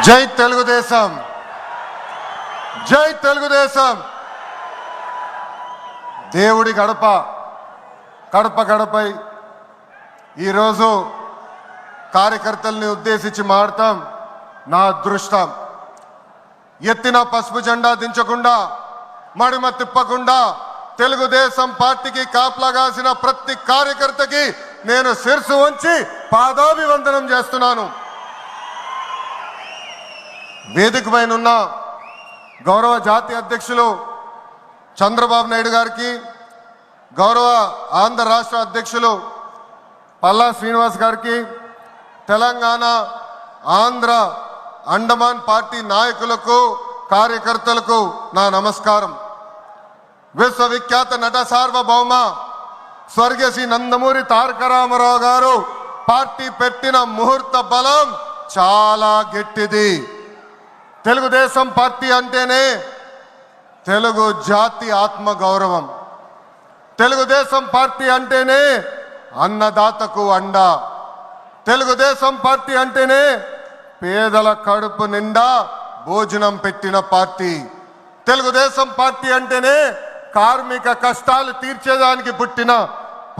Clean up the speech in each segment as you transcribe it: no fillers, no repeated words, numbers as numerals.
జై తెలుగుదేశం, జై తెలుగుదేశం. దేవుడి గడప కడప గడపై ఈరోజు కార్యకర్తల్ని ఉద్దేశించి మాడతాం. నా అదృష్టం, ఎత్తిన పసుపు జెండా దించకుండా, మడిమ తిప్పకుండా తెలుగుదేశం పార్టీకి కాపలాగాసిన ప్రతి కార్యకర్తకి నేను శిరసు వంచి పాదాభివందనం చేస్తున్నాను. వేదిక పైన ఉన్న గౌరవ జాతీయ అధ్యక్షులు చంద్రబాబు నాయుడు గారికి, గౌరవ ఆంధ్ర రాష్ట్ర అధ్యక్షులు పల్లా శ్రీనివాస్ గారికి, తెలంగాణ ఆంధ్ర అండమాన్ పార్టీ నాయకులకు కార్యకర్తలకు నా నమస్కారం. విశ్వవిఖ్యాత నట సార్వభౌమ స్వర్గీయ శ్రీ నందమూరి తారక రామారావు గారు పార్టీ పెట్టిన ముహూర్త బలం చాలా గట్టిది. తెలుగుదేశం పార్టీ అంటేనే తెలుగు జాతి ఆత్మ గౌరవం. తెలుగుదేశం పార్టీ అంటేనే అన్నదాతకు అండ. తెలుగుదేశం పార్టీ అంటేనే పేదల కడుపు నిండా భోజనం పెట్టిన పార్టీ. తెలుగుదేశం పార్టీ అంటేనే కార్మిక కష్టాలు తీర్చేదానికి పుట్టిన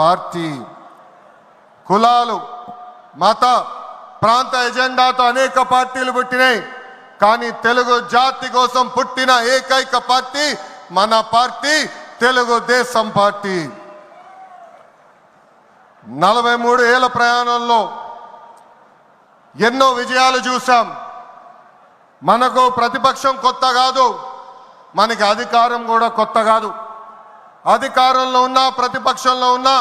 పార్టీ. కులాలు, మత, ప్రాంత ఎజెండాతో అనేక పార్టీలు పుట్టినాయి, కానీ తెలుగు జాతి కోసం పుట్టిన ఏకైక పార్టీ మన పార్టీ తెలుగుదేశం పార్టీ. 43 ఏళ్ల ప్రయాణంలో ఎన్నో విజయాలు చూసాం. మనకు ప్రతిపక్షం కొత్త కాదు, మనకి అధికారం కూడా కొత్త కాదు. అధికారంలో ఉన్నా ప్రతిపక్షంలో ఉన్నా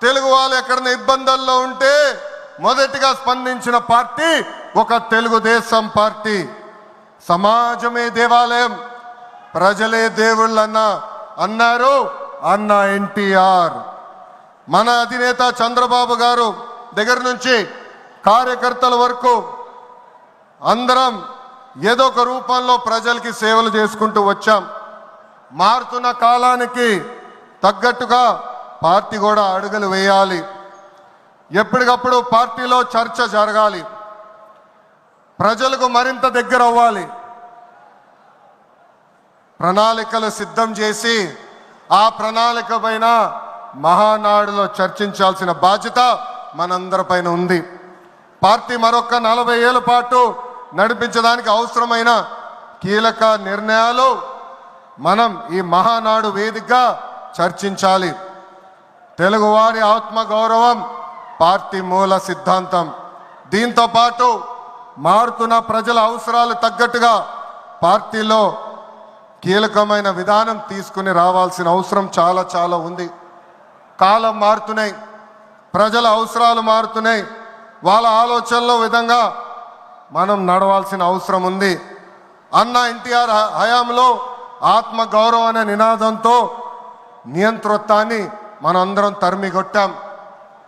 తెలుగు వాళ్ళు ఎక్కడైనా ఇబ్బందుల్లో ఉంటే మొదటిగా స్పందించిన పార్టీ ఒక తెలుగుదేశం పార్టీ. సమాజమే దేవాలయం, ప్రజలే దేవుళ్ళన్న అన్నారు అన్న ఎన్టీఆర్. మన అధినేత చంద్రబాబు గారు దగ్గర నుంచి కార్యకర్తల వరకు అందరం ఏదో ఒక రూపంలో ప్రజలకి సేవలు చేసుకుంటూ వచ్చాం. మారుతున్న కాలానికి తగ్గట్టుగా పార్టీ కూడా అడుగులు వేయాలి. ఎప్పటికప్పుడు పార్టీలో చర్చ జరగాలి, ప్రజలకు మరింత దగ్గర అవ్వాలి. ప్రణాళికలు సిద్ధం చేసి ఆ ప్రణాళిక పైన మహానాడులో చర్చించాల్సిన బాధ్యత మనందరిపైన ఉంది. పార్టీ మరొక 40 ఏళ్ల పాటు నడిపించడానికి అవసరమైన కీలక నిర్ణయాలు మనం ఈ మహానాడు వేదికగా చర్చించాలి. తెలుగువారి ఆత్మగౌరవం పార్టీ మూల సిద్ధాంతం. దీంతో పాటు మారుతున్న ప్రజల అవసరాలు తగ్గట్టుగా పార్టీలో కీలకమైన విధానం తీసుకుని రావాల్సిన అవసరం చాలా చాలా ఉంది. కాలం మారుతున్నాయి, ప్రజల అవసరాలు మారుతున్నాయి, వాళ్ళ ఆలోచనల విధంగా మనం నడవాల్సిన అవసరం ఉంది. అన్న ఎన్టీఆర్ హయాంలో ఆత్మ గౌరవం అనే నినాదంతో నియంతృత్వాన్ని మనందరం తరిమికొట్టాం.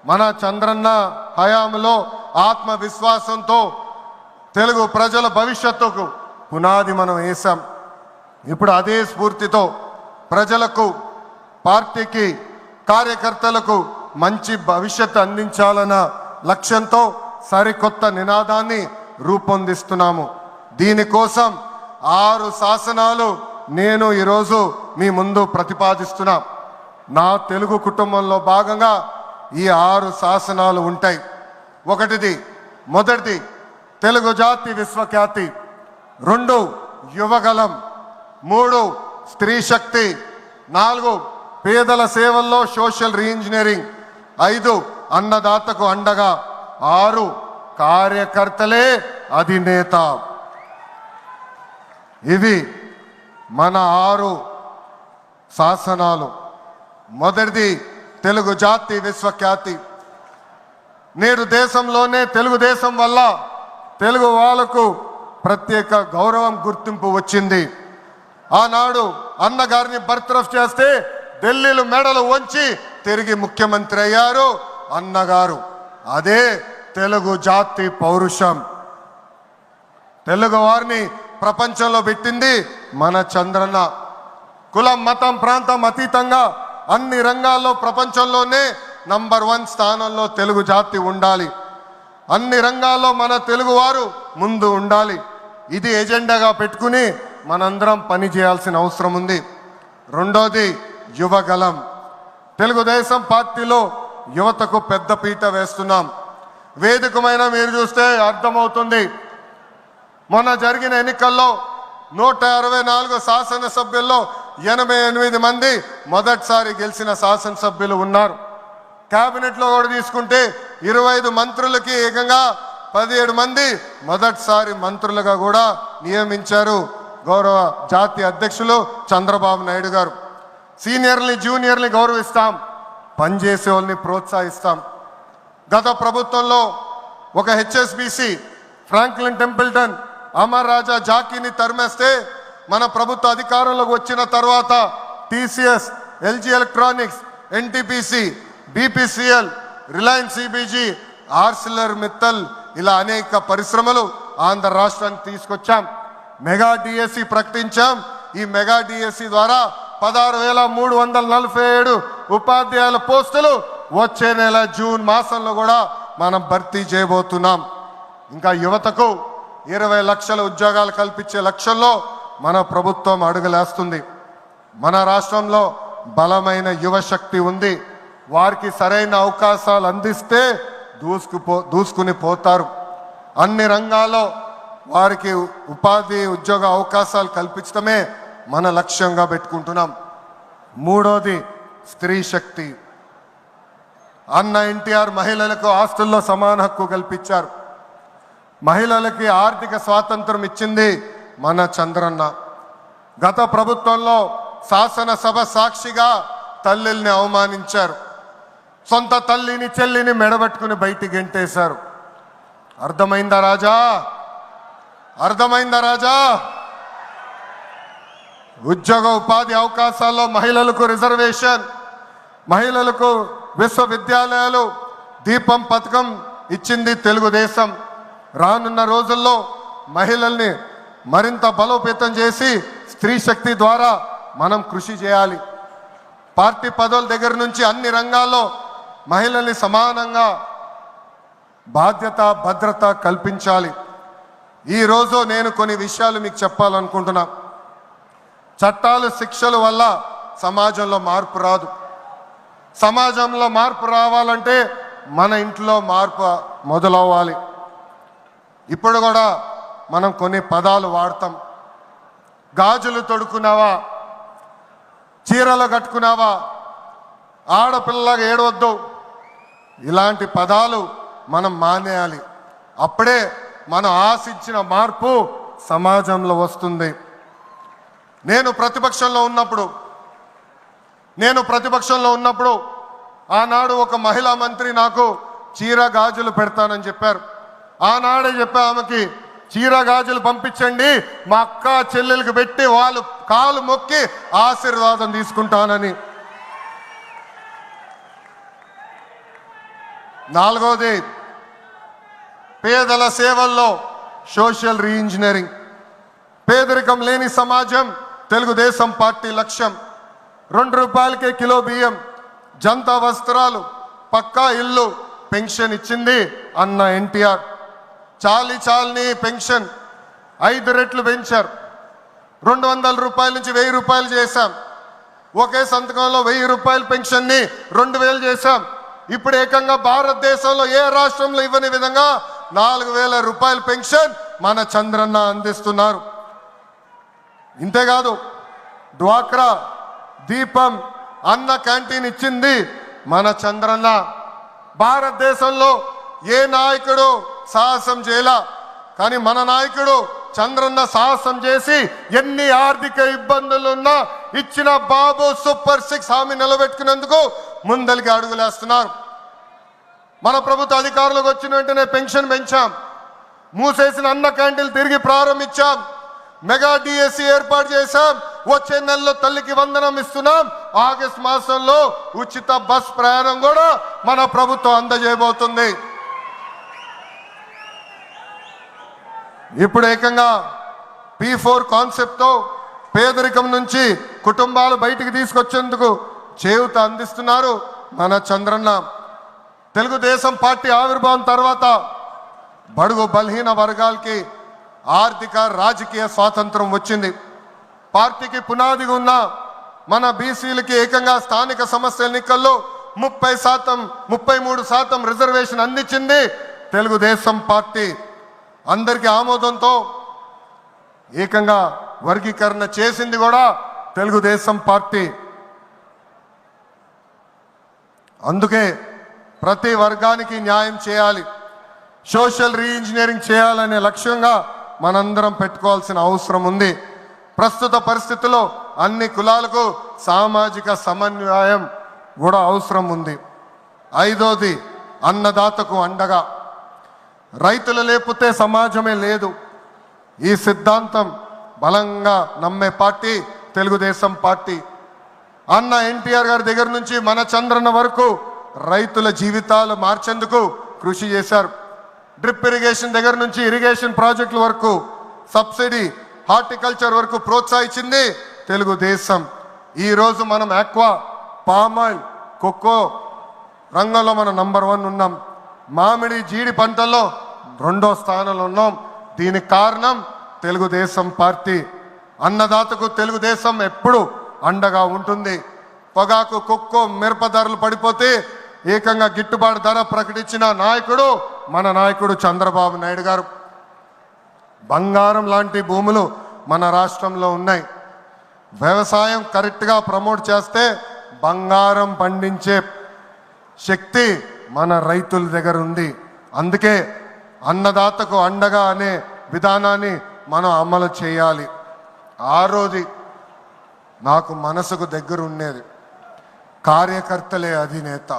మన చంద్రన్న హయాంలో ఆత్మవిశ్వాసంతో తెలుగు ప్రజల భవిష్యత్తుకు పునాది మనం వేశాం. ఇప్పుడు అదే స్ఫూర్తితో ప్రజలకు, పార్టీకి, కార్యకర్తలకు మంచి భవిష్యత్తు అందించాలన్న లక్ష్యంతో సరికొత్త నినాదాన్ని రూపొందిస్తున్నాము. దీనికోసం 6 శాసనాలు నేను ఈరోజు మీ ముందు ప్రతిపాదిస్తున్నా. నా తెలుగు కుటుంబంలో భాగంగా ఈ 6 శాసనాలు ఉంటాయి. మొదటిది తెలుగు జాతి విశ్వఖ్యాతి, 2 యువగలం, 3 స్త్రీ శక్తి, 4 పేదల సేవల్లో సోషల్ రీఇంజనీరింగ్, 5 అన్నదాతకు అండగా, 6 కార్యకర్తలే అధినేత. ఇవి మన 6 శాసనాలు. మొదటిది తెలుగు జాతి విశ్వఖ్యాతి. నేడు దేశంలోనే తెలుగుదేశం వల్ల తెలుగు వాళ్ళకు ప్రత్యేక గౌరవం, గుర్తింపు వచ్చింది. ఆనాడు అన్నగారిని బర్తరఫ్ చేస్తే ఢిల్లీలో మెడలు వంచి తిరిగి ముఖ్యమంత్రి అయ్యారు అన్నగారు. అదే తెలుగు జాతి పౌరుషం. తెలుగు వారిని ప్రపంచంలో పెట్టింది మన చంద్రన్న. కులం, మతం, ప్రాంతం అతీతంగా అన్ని రంగాల్లో ప్రపంచంలోనే నంబర్ 1 స్థానంలో తెలుగు జాతి ఉండాలి. అన్ని రంగాల్లో మన తెలుగువారు ముందు ఉండాలి. ఇది ఎజెండాగా పెట్టుకుని మనందరం పని చేయాల్సిన అవసరం ఉంది. రెండోది యువగలం. తెలుగుదేశం పార్టీలో యువతకు పెద్ద పీట వేస్తున్నాం. వేదికమైన మీరు చూస్తే అర్థమవుతుంది. మొన్న జరిగిన ఎన్నికల్లో 164 శాసనసభ్యుల్లో 88 మంది మొదటిసారి గెలిచిన శాసనసభ్యులు ఉన్నారు. క్యాబినెట్లో కూడా తీసుకుంటే 25 మంత్రులకి ఏకంగా 17 మంది మొదటిసారి మంత్రులుగా కూడా నియమించారు గౌరవ జాతీయ అధ్యక్షులు చంద్రబాబు నాయుడు గారు. సీనియర్ని జూనియర్ని గౌరవిస్తాం, పనిచేసే వాళ్ళని ప్రోత్సహిస్తాం. గత ప్రభుత్వంలో ఒక HSBC Franklin Templeton Amar Raja జాకీని తరిమేస్తే మన ప్రభుత్వ అధికారంలోకి వచ్చిన తర్వాత TCS, LG electronics, NTPC, BPCL, Reliance CBG, Arcelor Mittal ఇలా అనేక పరిశ్రమలు ఆంధ్ర రాష్ట్రానికి తీసుకొచ్చాం. మెగా డిఎస్సి ప్రకటించాం. ఈ మెగా డిఎస్సి ద్వారా 16,347 ఉపాధ్యాయుల పోస్టులు వచ్చే నెల జూన్ మాసంలో కూడా మనం భర్తీ చేయబోతున్నాం. ఇంకా యువతకు 20 లక్షల ఉద్యోగాలు కల్పించే లక్ష్యంలో మన ప్రభుత్వం అడుగులేస్తుంది. మన రాష్ట్రంలో బలమైన యువశక్తి ఉంది. వారికి సరైన అవకాశాలు అందిస్తే దూసుకుని పోతారు. అన్ని రంగాల్లో వారికి ఉపాధి ఉద్యోగ అవకాశాలు కల్పించడమే మన లక్ష్యంగా పెట్టుకుంటున్నాం. మూడోది స్త్రీ శక్తి. అన్న ఎన్టీఆర్ మహిళలకు ఆస్తుల్లో సమాన హక్కు కల్పించారు. మహిళలకి ఆర్థిక స్వాతంత్రం ఇచ్చింది మన చంద్రన్న. గత ప్రభుత్వంలో శాసనసభ సాక్షిగా తల్లిల్ని అవమానించారు. సొంత తల్లిని చెల్లిని మెడబెట్టుకుని బయటికి గెంటేశారు. అర్థమైందా రాజా? అర్థమైందా రాజా? ఉద్యోగ ఉపాధి అవకాశాల్లో మహిళలకు రిజర్వేషన్, మహిళలకు విశ్వవిద్యాలయాలు, దీపం పథకం ఇచ్చింది తెలుగుదేశం. రానున్న రోజుల్లో మహిళల్ని మరింత బలోపేతం చేసి స్త్రీ శక్తి ద్వారా మనం కృషి చేయాలి. పార్టీ పదవుల దగ్గర నుంచి అన్ని రంగాల్లో మహిళల్ని సమానంగా బాధ్యత భద్రత కల్పించాలి. ఈరోజు నేను కొన్ని విషయాలు మీకు చెప్పాలనుకుంటున్నా. చట్టాలు శిక్షల వల్ల సమాజంలో మార్పు రాదు. సమాజంలో మార్పు రావాలంటే మన ఇంట్లో మార్పు మొదలవ్వాలి. ఇప్పుడు కూడా మనం కొన్ని పదాలు వాడతాం. గాజులు తొడుకున్నావా, చీరలు కట్టుకున్నావా, ఆడపిల్లలాగా ఏడవద్దు, ఇలాంటి పదాలు మనం మానేయాలి. అప్పుడే మనం ఆశించిన మార్పు సమాజంలో వస్తుంది. నేను ప్రతిపక్షంలో ఉన్నప్పుడు ఆనాడు ఒక మహిళా మంత్రి నాకు చీర గాజులు పెడతానని చెప్పారు. ఆనాడే చెప్పా ఆమెకి, చీర గాజులు పంపించండి, మా అక్క చెల్లెలకు పెట్టి వాళ్ళు కాలు మొక్కి ఆశీర్వాదం తీసుకుంటానని. నాలుగోది పేదల సేవల్లో సోషల్ రీఇంజనీరింగ్. పేదరికం లేని సమాజం తెలుగుదేశం పార్టీ లక్ష్యం. 2 రూపాయలకే కిలో బియ్యం, జంతా వస్త్రాలు, పక్కా ఇల్లు, పెన్షన్ ఇచ్చింది అన్న ఎన్టీఆర్. చాలని పెన్షన్ 5 రెట్లు పెంచారు. 200 రూపాయల నుంచి 1000 రూపాయలు చేశాం. ఒకే సంతకంలో 1000 రూపాయల పెన్షన్ని 2000 చేశాం. ఇప్పుడు ఏకంగా భారతదేశంలో ఏ రాష్ట్రంలో ఇవ్వని విధంగా 4000 రూపాయల పెన్షన్ మన చంద్రన్న అందిస్తున్నారు. ఇంతేకాదు డ్వాక్రా, దీపం, అన్న క్యాంటీన్ ఇచ్చింది మన చంద్రన్న. భారతదేశంలో ఏ నాయకుడు సాహసం చేయలా, కానీ మన నాయకుడు చంద్రన్న సాహసం చేసి ఎన్ని ఆర్థిక ఇబ్బందులున్నా ఇచ్చిన బాబు సూపర్ 6 హామీ నిలబెట్టుకునేందుకు ముందలికి అడుగులేస్తున్నారు. మన ప్రభుత్వ అధికారులకు వచ్చిన వెంటనే పెన్షన్ పెంచాం. మూసేసిన అన్న క్యాంటీన్లు తిరిగి ప్రారంభించాం. మెగా డిఎస్సి ఏర్పాటు చేశాం. వచ్చే నెలలో తల్లికి వందనం ఇస్తున్నాం. ఆగస్టు మాసంలో ఉచిత బస్ ప్రయాణం కూడా మన ప్రభుత్వం అందజేయబోతుంది. ఇప్పుడు ఏకంగా P4 కాన్సెప్ట్తో పేదరికం నుంచి కుటుంబాలు బయటికి తీసుకొచ్చేందుకు చేయూత అందిస్తున్నారు మన చంద్రన్న. తెలుగుదేశం పార్టీ ఆవిర్భావం తర్వాత బడుగు బలహీన వర్గాలకి ఆర్థిక రాజకీయ స్వాతంత్రం వచ్చింది. పార్టీకి పునాదిగా ఉన్న మన బీసీలకి ఏకంగా స్థానిక సంస్థల ఎన్నికల్లో 33% రిజర్వేషన్ అందించింది తెలుగుదేశం పార్టీ. అందరికీ ఆమోదంతో ఏకంగా వర్గీకరణ చేసింది కూడా తెలుగుదేశం పార్టీ. అందుకే ప్రతి వర్గానికి న్యాయం చేయాలి, సోషల్ రీఇంజనీరింగ్ చేయాలనే లక్ష్యంగా మనందరం పెట్టుకోవాల్సిన అవసరం ఉంది. ప్రస్తుత పరిస్థితుల్లో అన్ని కులాలకు సామాజిక సమన్వయం కూడా అవసరం ఉంది. 5వది అన్నదాతకు అండగా. రైతులు లేకపోతే సమాజమే లేదు. ఈ సిద్ధాంతం బలంగా నమ్మే పార్టీ తెలుగుదేశం పార్టీ. అన్న ఎన్టీఆర్ గారి దగ్గర నుంచి మన చంద్రన్న వరకు రైతుల జీవితాలు మార్చేందుకు కృషి చేశారు. డ్రిప్ ఇరిగేషన్ దగ్గర నుంచి ఇరిగేషన్ ప్రాజెక్టుల వరకు, సబ్సిడీ హార్టికల్చర్ వరకు ప్రోత్సహించింది తెలుగుదేశం. ఈరోజు మనం ఆక్వా, పామాయిల్, కోకో రంగంలో మనం నంబర్ 1 ఉన్నాం. మామిడి, జీడి పంటల్లో 2వ స్థానంలో ఉన్నాం. దీనికి కారణం తెలుగుదేశం పార్టీ. అన్నదాతకు తెలుగుదేశం ఎప్పుడు అండగా ఉంటుంది. పొగాకు, కొక్కో, మిరప ధరలు పడిపోతే ఏకంగా గిట్టుబాటు ధర ప్రకటించిన నాయకుడు మన నాయకుడు చంద్రబాబు నాయుడు గారు. బంగారం లాంటి భూములు మన రాష్ట్రంలో ఉన్నాయి. వ్యవసాయం కరెక్ట్గా ప్రమోట్ చేస్తే బంగారం పండించే శక్తి మన రైతుల దగ్గర ఉంది. అందుకే అన్నదాతకు అండగా అనే విధానాన్ని మనం అమలు చేయాలి. 6వది నాకు మనసుకు దగ్గర ఉండేది, కార్యకర్తలే అధినేత.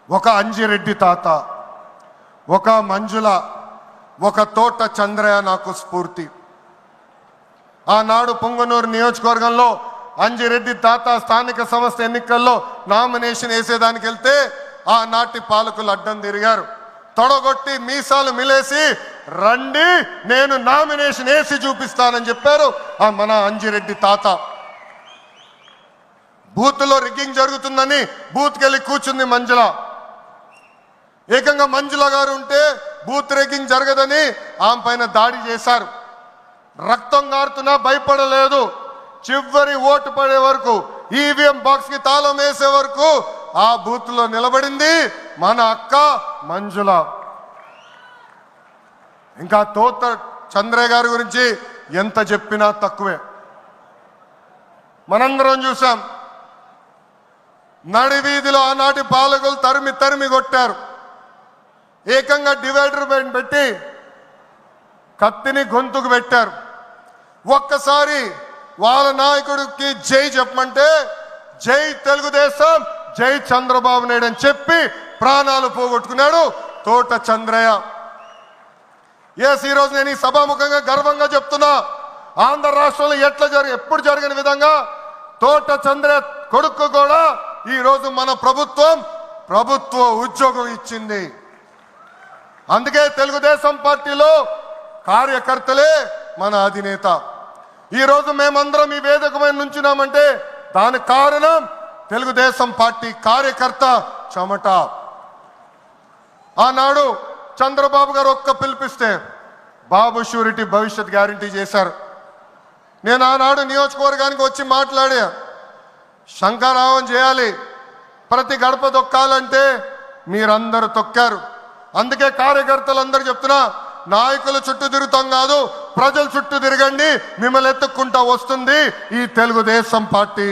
ఒక అంజిరెడ్డి తాత, ఒక మంజుల, ఒక తోట చంద్రయ్య నాకు స్ఫూర్తి. ఆనాడు పొంగనూరు నియోజకవర్గంలో అంజిరెడ్డి తాత స్థానిక సంస్థ ఎన్నికల్లో నామినేషన్ వేసేదానికి వెళ్తే ఆనాటి పాలకులు అడ్డం తిరిగారు. తొడగొట్టి మీసాలు మిలేసి రండి నేను నామినేషన్ వేసి చూపిస్తానని చెప్పారు ఆ మన అంజిరెడ్డి తాత. బూత్లో రిగ్గింగ్ జరుగుతుందని బూత్కి వెళ్ళి కూర్చుంది మంజుల. ఏకంగా మంజుల గారు ఉంటే బూత్ రిగ్గింగ్ జరగదని ఆమె పైన దాడి చేశారు. రక్తం గారుతున్నా భయపడలేదు. చివరి ఓటు పడే వరకు, ఈవీఎం బాక్స్ కి తాళం వేసే వరకు ఆ బూత్ లో నిలబడింది మన అక్క మంజుల. ఇంకా తోట చంద్రయ్య గారి గురించి ఎంత చెప్పినా తక్కువే. మనందరం చూసాం, నడివీధిలో ఆనాటి పాలకులు తరిమి తరిమి కొట్టారు. ఏకంగా డివైడర్ పెట్టి కత్తిని గొంతుకు పెట్టారు. ఒక్కసారి వాళ్ళ నాయకుడికి జై చెప్పమంటే జై తెలుగుదేశం, జై చంద్రబాబు నాయుడు అని చెప్పి ప్రాణాలు పోగొట్టుకున్నాడు తోట చంద్రయ్య. ఈరోజు నేను ఈ సభాముఖంగా గర్వంగా చెప్తున్నా, ఆంధ్ర రాష్ట్రంలో ఎప్పుడు జరిగిన విధంగా తోట చంద్రయ్య కొడుకు కూడా ఈరోజు మన ప్రభుత్వ ఉద్యోగం ఇచ్చింది. అందుకే తెలుగుదేశం పార్టీలో కార్యకర్తలే మన అధినేత. ఈరోజు మేమందరం ఈ వేదిక మీద నుంచున్నామంటే దానికి కారణం తెలుగుదేశం పార్టీ కార్యకర్త చెమట. ఆనాడు చంద్రబాబు గారు ఒక్క పిలిపిస్తే బాబు షూరిటీ భవిష్యత్ గ్యారంటీ చేశారు. నేను ఆనాడు నియోజకవర్గానికి వచ్చి మాట్లాడా, శంకరావం చేయాలి, ప్రతి గడప తొక్కాలంటే మీరందరూ తొక్కారు. అందుకే కార్యకర్తలందరూ చెప్తున్నా, నాయకుల చుట్టూ తిరుగుతాం కాదు, ప్రజల చుట్టూ తిరగండి, మిమ్మల్ని ఎత్తుక్కుంటా వస్తుంది ఈ తెలుగుదేశం పార్టీ.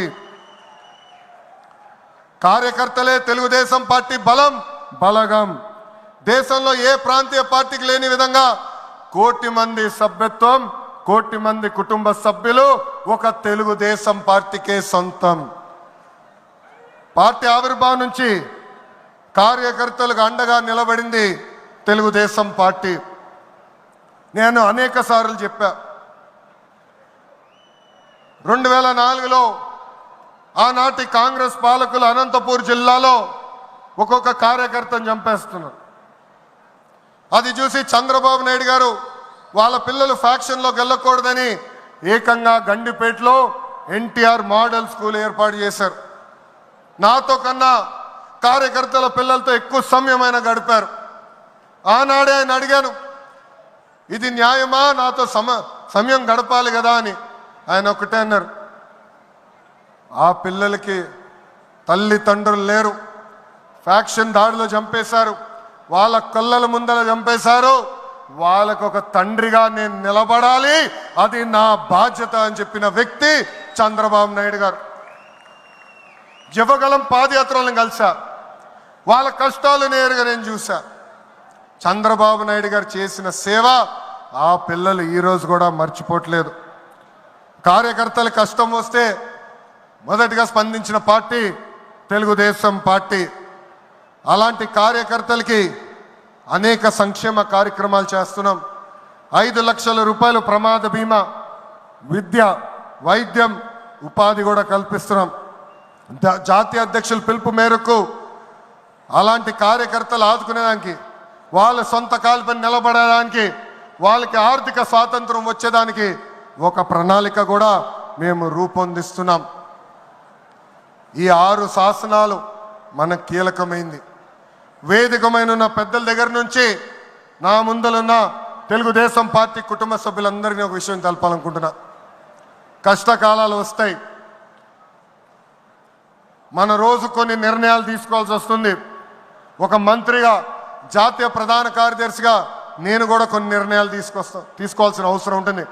కార్యకర్తలే తెలుగుదేశం పార్టీ బలగం. దేశంలో ఏ ప్రాంతీయ పార్టీకి లేని విధంగా 1 కోటి మంది సభ్యత్వం, 1 కోటి మంది కుటుంబ సభ్యులు ఒక తెలుగుదేశం పార్టీకే సొంతం. పార్టీ ఆవిర్భావం నుంచి కార్యకర్తలకు అండగా నిలబడింది తెలుగుదేశం పార్టీ. నేను అనేక సార్లు చెప్పా, 2004లో ఆనాటి కాంగ్రెస్ పాలకులు అనంతపూర్ జిల్లాలో ఒక్కొక్క కార్యకర్తను చంపేస్తున్నారు. అది చూసి చంద్రబాబు నాయుడు గారు వాళ్ళ పిల్లలు ఫ్యాక్షన్లోకి వెళ్ళకూడదని ఏకంగా గండిపేటలో ఎన్టీఆర్ మోడల్ స్కూల్ ఏర్పాటు చేశారు. నాతో కన్నా కార్యకర్తల పిల్లలతో ఎక్కువ సమయం ఆయన గడిపారు. ఆనాడే ఆయన అడిగాను, ఇది న్యాయమా, నాతో సమయం గడపాలి కదా అని ఆయన ఒకటే అన్నారు, ఆ పిల్లలకి తల్లిదండ్రులు లేరు, ఫ్యాక్షన్ దాడిలో చంపేశారు, వాళ్ళ కళ్ళల ముందర చంపేశారు, వాళ్ళకు ఒక తండ్రిగా నేను నిలబడాలి, అది నా బాధ్యత అని చెప్పిన వ్యక్తి చంద్రబాబు నాయుడు గారు. యువగలం పాదయాత్రలను కలిసా, వాళ్ళ కష్టాలు నేరుగా నేను చూసా. చంద్రబాబు నాయుడు గారు చేసిన సేవ ఆ పిల్లలు ఈరోజు కూడా మర్చిపోవట్లేదు. కార్యకర్తల కష్టం వస్తే మొదటిగా స్పందించిన పార్టీ తెలుగుదేశం పార్టీ. అలాంటి కార్యకర్తలకి అనేక సంక్షేమ కార్యక్రమాలు చేస్తున్నాం. 5 లక్షల రూపాయలు ప్రమాద బీమా, విద్య, వైద్యం, ఉపాధి కూడా కల్పిస్తున్నాం. జాతీయ అధ్యక్షుల పిలుపు మేరకు అలాంటి కార్యకర్తలు ఆదుకునేదానికి, వాళ్ళ సొంత కాలుపై నిలబడడానికి, వాళ్ళకి ఆర్థిక స్వాతంత్రం వచ్చేదానికి ఒక ప్రణాళిక కూడా మేము రూపొందిస్తున్నాం. ఈ 6 శాసనాలు మనకు కీలకమైంది. వేదికమైన పెద్దల దగ్గర నుంచి నా ముందలున్న తెలుగుదేశం పార్టీ కుటుంబ సభ్యులందరినీ ఒక విషయం తెలపాలనుకుంటున్నా. కష్టకాలాలు వస్తాయి, మన రోజు కొన్ని నిర్ణయాలు తీసుకోవాల్సి వస్తుంది. ఒక మంత్రిగా, జాతీయ ప్రధాన కార్యదర్శిగా నేను కూడా కొన్ని నిర్ణయాలు తీసుకోవాల్సిన అవసరం ఉంటుంది.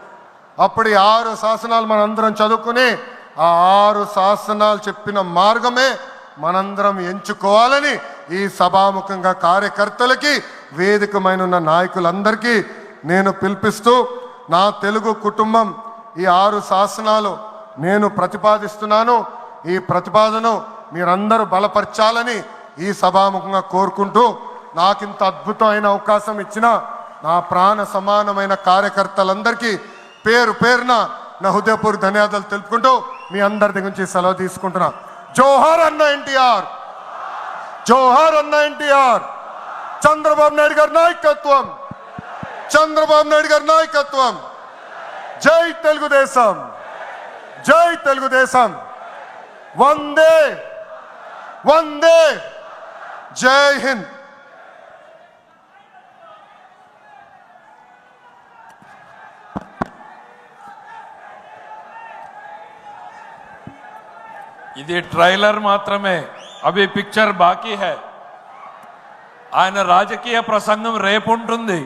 అప్పుడు ఈ 6 శాసనాలు మనందరం చదువుకుని ఆ 6 శాసనాలు చెప్పిన మార్గమే మనందరం ఎంచుకోవాలని ఈ సభాముఖంగా కార్యకర్తలకి, వేదికమైన నాయకులందరికీ నేను పిలిపిస్తూ, నా తెలుగు కుటుంబం ఈ 6 శాసనాలు నేను ప్రతిపాదిస్తున్నాను. ఈ ప్రతిపాదన మీరందరూ బలపరచాలని ఈ సభాముఖంగా కోరుకుంటూ, నాకింత అద్భుతమైన అవకాశం ఇచ్చిన నా ప్రాణ సమానమైన కార్యకర్తలందరికీ పేరు పేరున నా హృదయపూర్వక ధన్యవాదాలు తెలుపుకుంటూ మీ అందరి దగ్గర నుంచి సెలవు తీసుకుంటున్నా. జోహార్ అన్న ఎన్టీఆర్, జోహార్ అన్న ఎన్టీఆర్. చంద్రబాబు నాయుడు గారి నాయకత్వం, చంద్రబాబు నాయుడు గారి నాయకత్వం. జై తెలుగుదేశం, జై తెలుగుదేశం. వందే వందే, జై హింద్. ఇది ట్రైలర్ మాత్రమే, అవి పిక్చర్ బాకీ హై. ఆయన రాజకీయ ప్రసంగం రేపు ఉంటుంది.